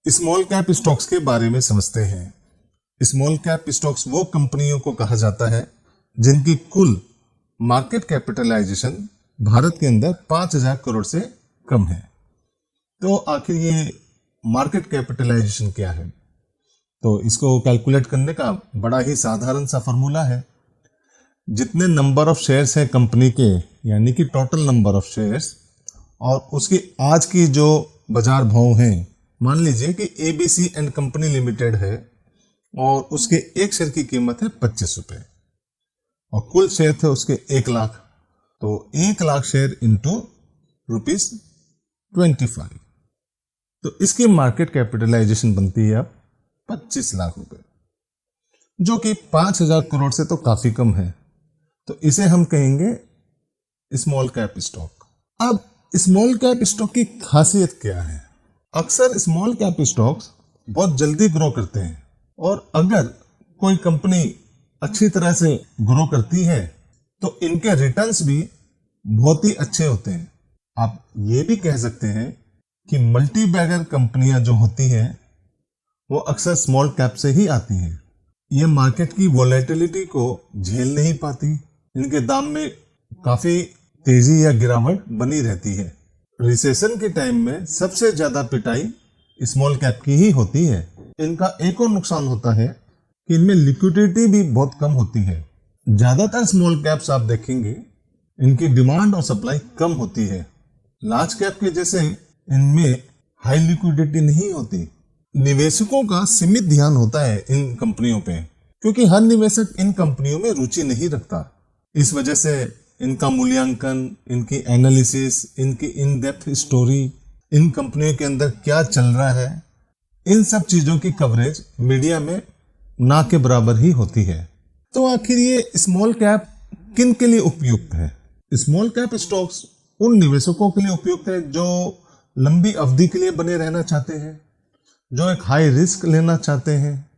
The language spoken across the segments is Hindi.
स्मॉल कैप स्टॉक्स के बारे में समझते हैं। स्मॉल कैप स्टॉक्स वो कंपनियों को कहा जाता है जिनकी कुल मार्केट कैपिटलाइजेशन भारत के अंदर 5,000 करोड़ से कम है। तो आखिर ये मार्केट कैपिटलाइजेशन क्या है? तो इसको कैलकुलेट करने का बड़ा ही साधारण सा फॉर्मूला है। जितने नंबर ऑफ शेयर्स हैं कंपनी के, यानी कि टोटल नंबर ऑफ शेयर्स, और उसकी आज की जो बाजार भाव हैं, मान लीजिए कि ABC एंड कंपनी लिमिटेड है और उसके एक शेयर की कीमत है 25 रुपये और कुल शेयर थे उसके 1 लाख। तो 1 लाख शेयर इंटू ₹25, तो इसकी मार्केट कैपिटलाइजेशन बनती है अब 25 लाख रुपए, जो कि 5,000 करोड़ से तो काफी कम है। तो इसे हम कहेंगे स्मॉल कैप स्टॉक। अब स्मॉल कैप स्टॉक की खासियत क्या है? अक्सर स्मॉल कैप स्टॉक्स बहुत जल्दी ग्रो करते हैं और अगर कोई कंपनी अच्छी तरह से ग्रो करती है तो इनके रिटर्न्स भी बहुत ही अच्छे होते हैं। आप ये भी कह सकते हैं कि मल्टी बैगर कंपनियां जो होती हैं वो अक्सर स्मॉल कैप से ही आती हैं। ये मार्केट की वोलेटिलिटी को झेल नहीं पाती, इनके दाम में काफी तेजी या गिरावट बनी रहती है। रिसेशन के टाइम में सबसे ज्यादा पिटाई स्मॉल कैप की ही होती है। इनका एक और नुकसान होता है कि इनमें लिक्विडिटी भी बहुत कम होती है। ज्यादातर स्मॉल कैप्स आप देखेंगे इनकी डिमांड और सप्लाई कम होती है। लार्ज कैप के जैसे इनमें हाई लिक्विडिटी नहीं होती। निवेशकों का सीमित ध्यान होता है इन कंपनियों पे, क्योंकि हर निवेशक इन कंपनियों में रुचि नहीं रखता। इस वजह से इनका मूल्यांकन, इनकी एनालिसिस, इनकी इन डेप्थ स्टोरी, इन कंपनियों के अंदर क्या चल रहा है, इन सब चीजों की कवरेज मीडिया में ना के बराबर ही होती है। तो आखिर ये स्मॉल कैप किन के लिए उपयुक्त है? स्मॉल कैप स्टॉक्स उन निवेशकों के लिए उपयुक्त है जो लंबी अवधि के लिए बने रहना चाहते हैं, जो एक हाई रिस्क लेना चाहते हैं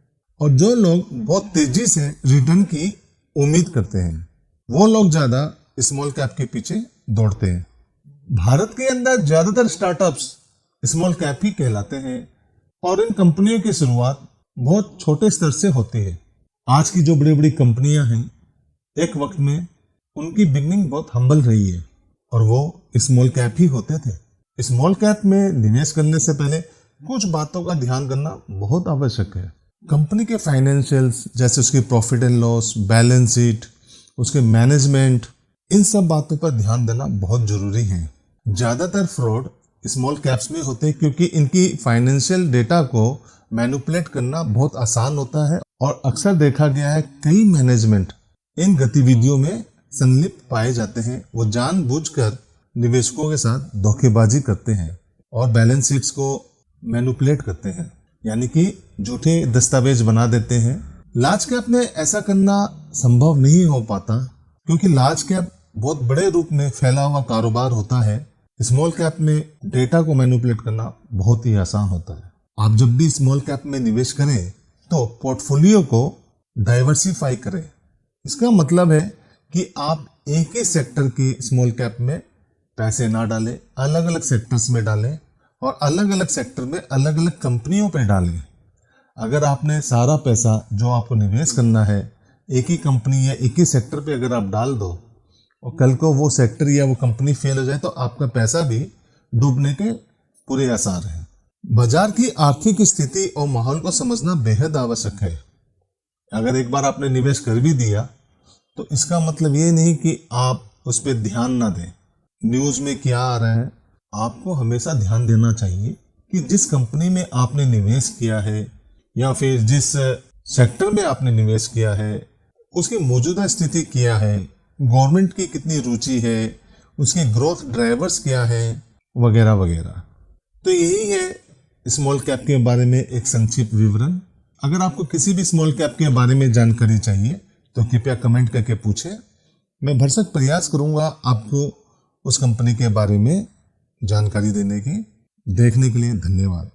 और जो लोग बहुत तेजी से रिटर्न की उम्मीद करते हैं। वो लोग ज्यादा स्मॉल कैप के पीछे दौड़ते हैं। भारत के अंदर ज्यादातर स्टार्टअप्स स्मॉल कैप ही कहलाते हैं और इन कंपनियों की शुरुआत बहुत छोटे स्तर से होती है। आज की जो बड़ी बड़ी कंपनियां हैं, एक वक्त में उनकी बिगनिंग बहुत हम्बल रही है और वो स्मॉल कैप ही होते थे। स्मॉल कैप में निवेश करने से पहले कुछ बातों का ध्यान करना बहुत आवश्यक है। कंपनी के फाइनेंशियल्स, जैसे उसकी profit and loss, balance sheet, उसके मैनेजमेंट, इन सब बातों पर ध्यान देना बहुत जरूरी है। ज्यादातर फ्रॉड स्मॉल कैप्स में होते हैं क्योंकि इनकी फाइनेंशियल डेटा को मैनिपुलेट करना बहुत आसान होता है और अक्सर देखा गया है कई मैनेजमेंट इन गतिविधियों में संलिप्त पाए जाते हैं। वो जानबूझकर निवेशकों के साथ धोखेबाजी करते हैं और बैलेंस शीट्स को मैनिपुलेट करते हैं, यानी कि झूठे दस्तावेज बना देते हैं। लार्ज कैप में ऐसा करना संभव नहीं हो पाता क्योंकि लार्ज कैप बहुत बड़े रूप में फैला हुआ कारोबार होता है। स्मॉल कैप में डेटा को मैनिपुलेट करना बहुत ही आसान होता है। आप जब भी स्मॉल कैप में निवेश करें तो पोर्टफोलियो को डाइवर्सिफाई करें। इसका मतलब है कि आप एक ही सेक्टर की स्मॉल कैप में पैसे ना डालें, अलग अलग सेक्टर्स में डालें और अलग अलग सेक्टर में अलग अलग कंपनियों पे डालें। अगर आपने सारा पैसा जो आपको निवेश करना है एक ही कंपनी या एक ही सेक्टर पे अगर आप डाल दो और कल को वो सेक्टर या वो कंपनी फेल हो जाए तो आपका पैसा भी डूबने के पूरे आसार हैं। बाजार की आर्थिक स्थिति और माहौल को समझना बेहद आवश्यक है। अगर एक बार आपने निवेश कर भी दिया तो इसका मतलब ये नहीं कि आप उस पर ध्यान ना दें। न्यूज में क्या आ रहा है, आपको हमेशा ध्यान देना चाहिए कि जिस कंपनी में आपने निवेश किया है या फिर जिस सेक्टर में आपने निवेश किया है उसकी मौजूदा स्थिति क्या है, गवर्नमेंट की कितनी रुचि है, उसके ग्रोथ ड्राइवर्स क्या है, वगैरह वगैरह। तो यही है स्मॉल कैप के बारे में एक संक्षिप्त विवरण। अगर आपको किसी भी स्मॉल कैप के बारे में जानकारी चाहिए तो कृपया कमेंट करके पूछें। मैं भरसक प्रयास करूंगा आपको उस कंपनी के बारे में जानकारी देने की। देखने के लिए धन्यवाद।